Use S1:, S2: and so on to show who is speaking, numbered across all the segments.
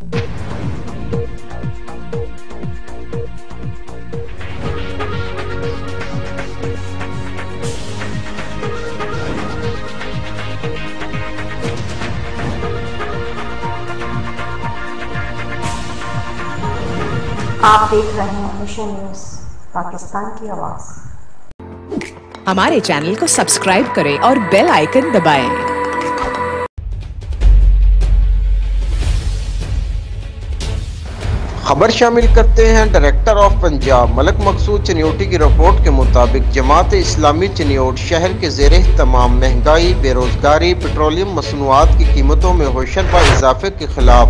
S1: आप देख रहे हैं मिशन न्यूज़, पाकिस्तान की आवाज़।
S2: हमारे चैनल को सब्सक्राइब करें और बेल आइकन दबाएं।
S3: खबर शामिल करते हैं। डायरेक्टर ऑफ पंजाब मलिक मकसूद चनियोटी की रिपोर्ट के मुताबिक जमात इस्लामी चनियोट शहर के ज़ेरे तमाम महंगाई, बेरोजगारी, पेट्रोलियम मसनूआत की कीमतों में होशरबा इजाफे के खिलाफ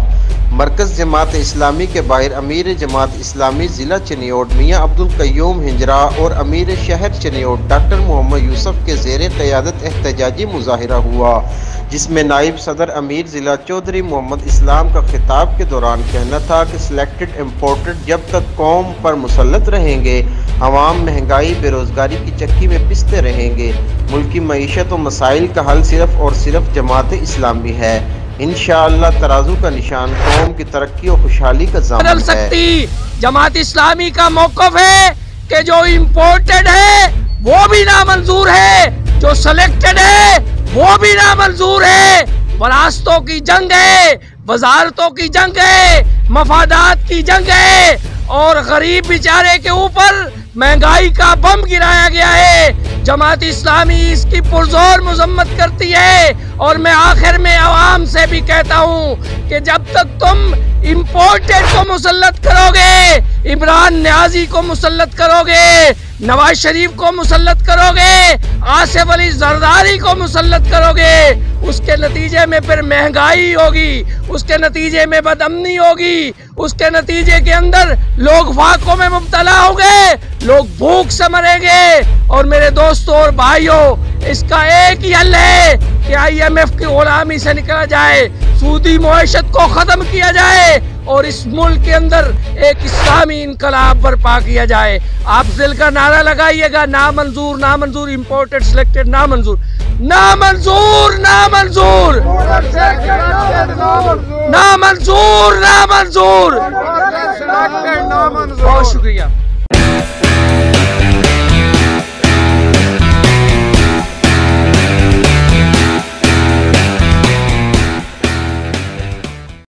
S3: मरकज़ जमात इस्लामी के बाहर अमीर जमात इस्लामी ज़िला चनियोट मियाँ अब्दुल कय्यूम हिंजरा और अमीर शहर चनियोट डॉक्टर मोहम्मद यूसुफ के ज़ेरे क़यादत एहतजाजी मुजाहिरा हुआ, जिसमें नायब सदर अमीर ज़िला चौधरी मोहम्मद इस्लाम का खिताब के दौरान कहना था कि सिलेक्टेड इम्पोर्टेड जब तक कौम पर मुसल्लत रहेंगे, अवाम महंगाई बेरोज़गारी की चक्की में पिसते रहेंगे। मुल्की मईशत व मसाइल का हल सिर्फ और सिर्फ जमात इस्लामी है। इंशाअल्लाह तराजू का निशान कौम की तरक्की और खुशहाली का ज़ामन है।
S4: जमात इस्लामी का मौक़िफ़ है कि जो इम्पोर्टेड है वो भी नामंजूर है, जो सिलेक्टेड है वो भी नामंजूर है। वरासतों की जंग है, वजारतों की जंग है, मफादात की जंग है और गरीब बेचारे के ऊपर महंगाई का बम गिराया गया है। जमात इस्लामी इसकी पुरजोर मजम्मत करती है और मैं आखिर में आवाम से भी कहता हूँ कि जब तक तुम इम्पोर्टेड को मुसल्लत करोगे, इमरान न्याजी को मुसल्लत करोगे, नवाज शरीफ को मुसल्लत करोगे, आसिफ अली जरदारी को मुसल्लत करोगे, उसके नतीजे में फिर महंगाई होगी, उसके नतीजे में बदअमनी होगी, उसके नतीजे के अंदर लोग फाकों में मुब्तला होंगे, लोग भूख से मरेंगे। और मेरे दोस्तों और भाइयों, इसका एक ही हल है कि IMF की गुलामी से निकला जाए, सूदी मुआशत को खत्म किया जाए और इस मुल्क के अंदर एक इस्लामी इनकलाब बर्पा किया जाए। आप दिल का नारा लगाइएगा, नामंजूर नामंजूर, इम्पोर्टेड सिलेक्टेड नामंजूर, नामंजूर नामंजूर नामंजूर नामंजूर। बहुत शुक्रिया।